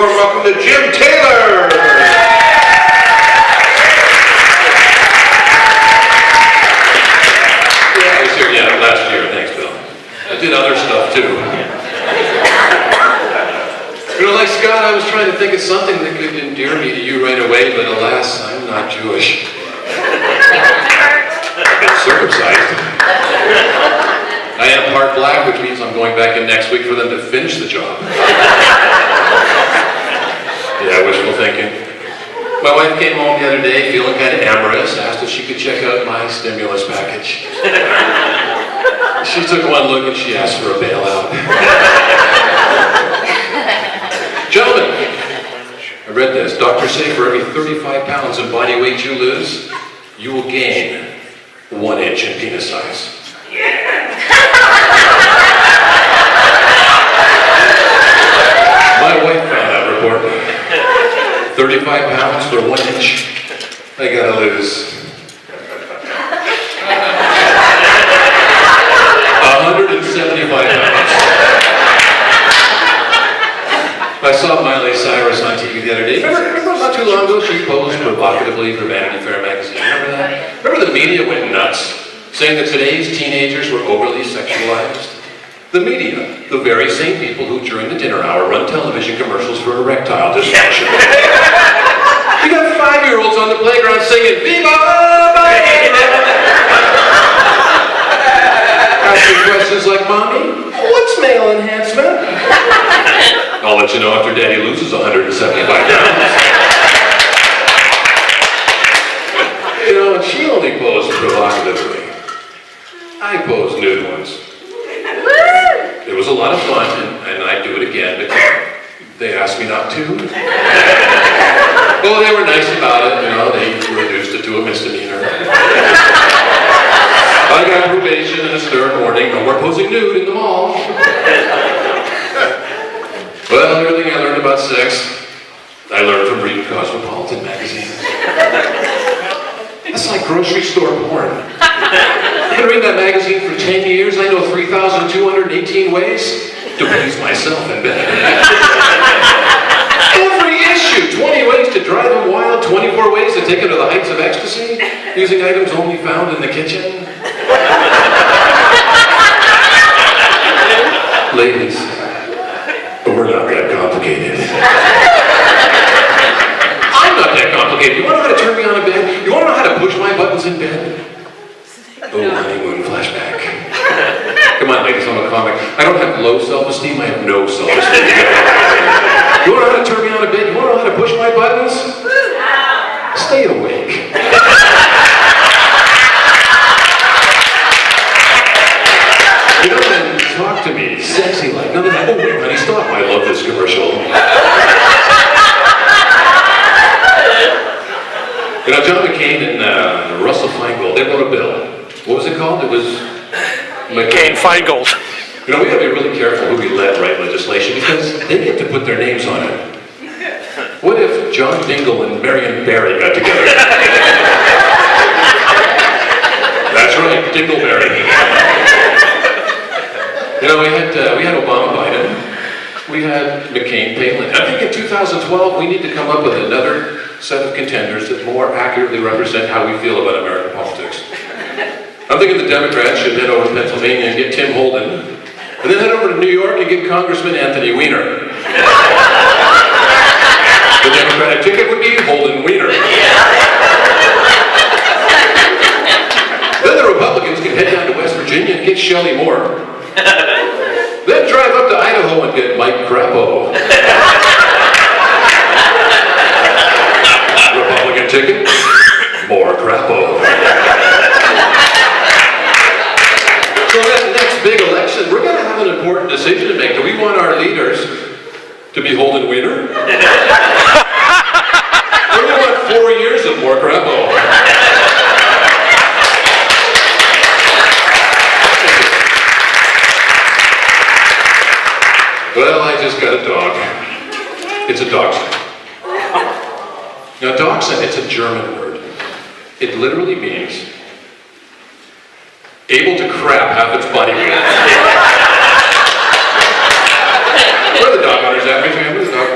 warm welcome to Jim Taylor. Yeah, I was here, last year. Thanks, Bill. I did other stuff too. Like Scott, I was trying to think of something that could endear me to you right away, but alas, I'm not Jewish. I've been circumcised. I am part black, which means I'm going back in next week for them to finish the job. Yeah, wishful thinking. My wife came home the other day feeling kind of amorous, asked if she could check out my stimulus package. She took one look and she asked for a bailout. Gentlemen, I read this. Doctors say for every 35 pounds of body weight you lose, you will gain 1 inch in penis size. My wife found that report. 35 pounds for 1 inch. I gotta lose 175 pounds. I saw Miley Cyrus on TV the other day. Remember not too long ago, she posed provocatively for Vanity Fair magazine. Remember that? Remember the media went nuts, saying that today's teenagers were overly sexualized? The media, the very same people who during the dinner hour run television commercials for erectile dysfunction. You got 5-year-olds on the playground singing, Viva Maestro! Asking questions like, Mommy, what's male enhancement? I'll let you know after Daddy loses 175 pounds. You know, and she only posed provocatively. I posed nude once. It was a lot of fun, and I'd do it again, but they asked me not to. Oh, they were nice about it, they reduced it to a misdemeanor. I got probation and a stern warning, no more posing nude in the mall. Well, everything I learned about sex, I learned from reading Cosmopolitan magazine. That's like grocery store porn. I've been reading that magazine for 10 years. I know 3,218 ways to please myself in bed. Every issue, 20 ways to drive them wild, 24 ways to take them to the heights of ecstasy, using items only found in the kitchen. Ladies, we're not that complicated. I'm not that complicated. You want to know how to turn me on in bed? You want to know how to push my buttons in bed? Oh, honeymoon flashback. Come on, ladies, I'm a comic. I don't have low self-esteem, I have no self-esteem. You want to know how to turn me on in bed? You want to know how to push my buttons? Stay awake. You know, then talk to me, sexy like. None of that. Oh, wait, honey, stop. I love this commercial. John McCain and Russell Feingold, they wrote a bill. What was it called? It was McCain-Feingold. We gotta be really careful who we let write legislation because they get to put their names on it. What if John Dingell and Marion Barry got together? That's right, Dingleberry. We had Obama Biden. We had McCain Palin. I think in 2012 we need to come up with another set of contenders that more accurately represent how we feel about American politics. I'm thinking the Democrats should head over to Pennsylvania and get Tim Holden, and then head over to New York and get Congressman Anthony Weiner. The Democratic ticket would be Holden Weiner. Then the Republicans can head down to West Virginia and get Shelley Moore. Then drive up to Idaho and get Mike Crapo. Republican ticket, more Crapo. So that next big election, we're going to have an important decision to make. Do we want our leaders to be Holden Weiner? Or do we want 4 years of more Crapo? Well, I just got a dog. It's a dachshund. Now, dachshund, it's a German word. It literally means able to crap half its body weight. Where are the dog owners at? Raise your hand. Where's the dog?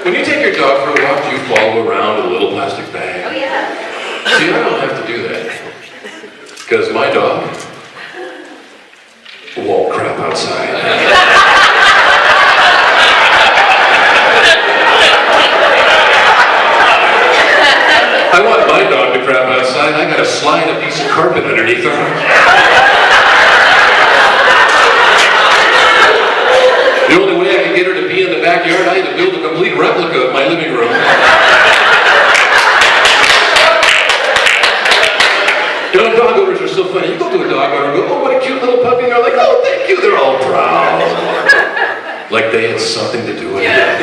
When you take your dog for a walk, do you follow around with a little plastic bag? Oh, yeah. See, I don't have to do that. Because my dog won't crap outside. I want my dog to crap outside. I gotta slide a piece of carpet underneath her. The only way I can get her to pee in the backyard, I had to build a complete replica of my living room. You know, dog owners are so funny. You go to a dog owner and go, oh, what a cute little puppy. And they're like, oh, thank you. They're all proud. Like they had something to do with it.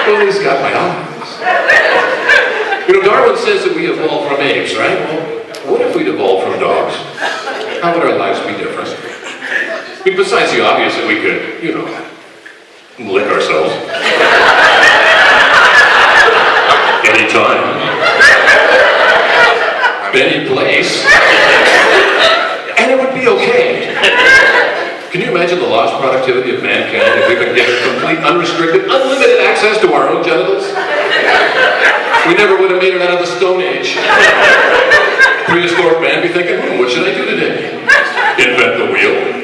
Well, he's got my eyes. You know, Darwin says that we evolved from apes, right? Well, what if we'd evolved from dogs? How would our lives be different? I mean, besides the obvious that we could, you know, lick ourselves. Anytime. Any place. And it would be okay. Can you imagine the lost productivity of mankind if we could get complete, unrestricted, unlimited access to our own genitals? We never would have made it out of the Stone Age. Prehistoric man be thinking, what should I do today? Invent the wheel?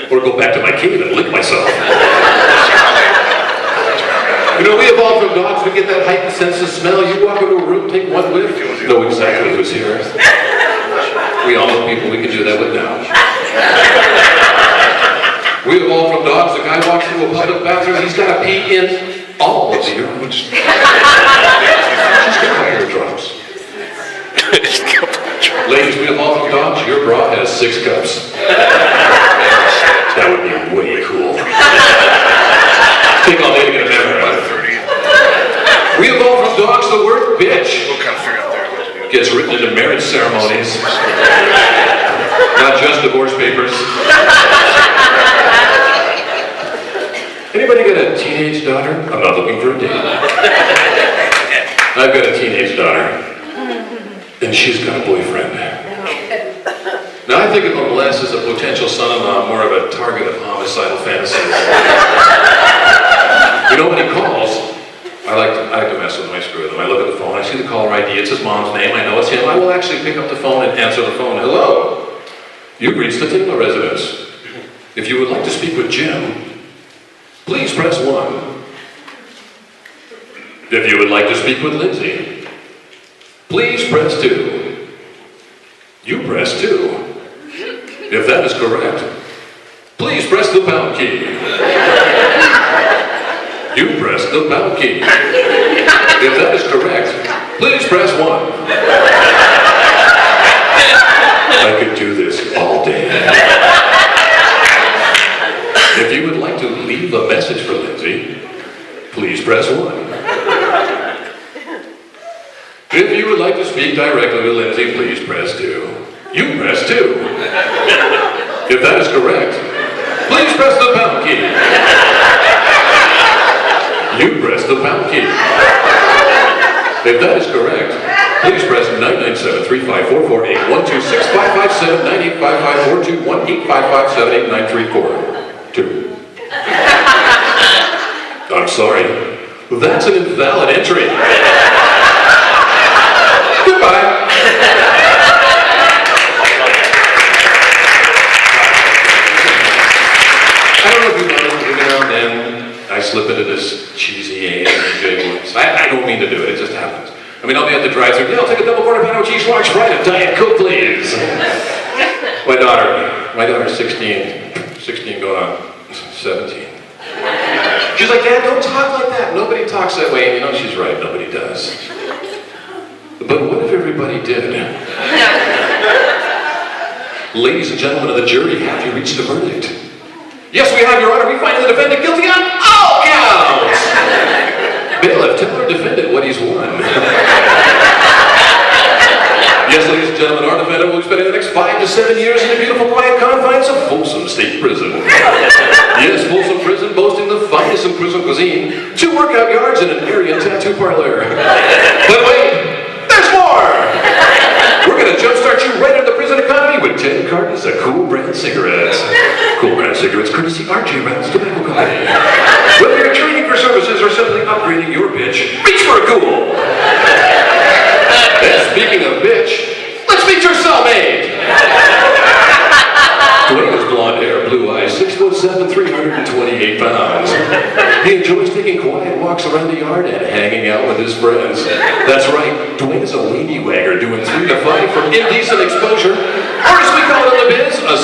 Or go back to my cave and lick myself? You know, we evolved from dogs. We get that heightened sense of smell. You walk into a room, take one whiff, know exactly who's here. We all know people we can do that with now. We evolved from dogs. The guy walks into a public bathroom, he's got to pee in all of the urine. Just a couple of drops. Ladies, we evolved from dogs. Your bra has 6 cups. That would be way cool. Take all day to get a memory. We evolved from dogs. The word bitch gets written into marriage ceremonies, not just divorce papers. Anybody got a teenage daughter? I'm not looking for a date. I've got a teenage daughter, and she's got a boyfriend. Now I think of him less as a potential son-in-law, more of a target of homicidal fantasies. You know, when he calls, I like to mess with him, I screw with him. I look at the phone, I see the caller ID, it's his mom's name, I know it's him. I will actually pick up the phone and answer the phone. Hello, you've reached the Tingler residence. If you would like to speak with Jim, please press 1. If you would like to speak with Lindsay, please press 2. You press 2. If that is correct, please press the pound key. You press the pound key. If that is correct, please press 1. I could do this all day. If you would like to leave a message for Lindsay, please press 1. If you would like to speak directly with Lindsay, please press 2. You press 2. If that is correct, please press the pound key. You press the pound key. If that is correct, please press 997-354-812-655-795-421-855-78934. 2. I'm sorry. That's an invalid entry. Goodbye. I don't know if you know, every now and then I slip into this cheesy A&J voice. I don't mean to do it, it just happens. I mean, I'll be at the drive-thru, yeah, I'll take a double quarter pound of cheese, large fry, and a Diet Coke, please. My daughter's 16 going on 17. She's like, Dad, don't talk like that. Nobody talks that way. And you know, she's right, nobody does. But what if everybody did? Ladies and gentlemen of the jury, have you reached a verdict? Yes, we have, Your Honor. We find the defendant guilty on all counts. Bailiff, tell our defendant what he's won. Yes, ladies and gentlemen, our defendant will be spending the next 5 to 7 years in the beautiful, quiet confines of Folsom State Prison. Yes, Folsom Prison, boasting the finest in prison cuisine, 2 workout yards and an Aryan tattoo parlor. But wait, there's more! We're going to jumpstart you right into the prison economy with 10 cartons of Cool Brand cigarettes. Cool Brand cigarettes, courtesy R.J. Reynolds Tobacco Company. Whether you're a training Better services are simply upgrading your bitch. Reach for a ghoul. And speaking of bitch, let's meet your cellmate. Dwayne has blonde hair, blue eyes, 6'7", 328 pounds. He enjoys taking quiet walks around the yard and hanging out with his friends. That's right, Dwayne is a lady wagger doing 3 to 5 for indecent exposure, or as we call it in the biz, a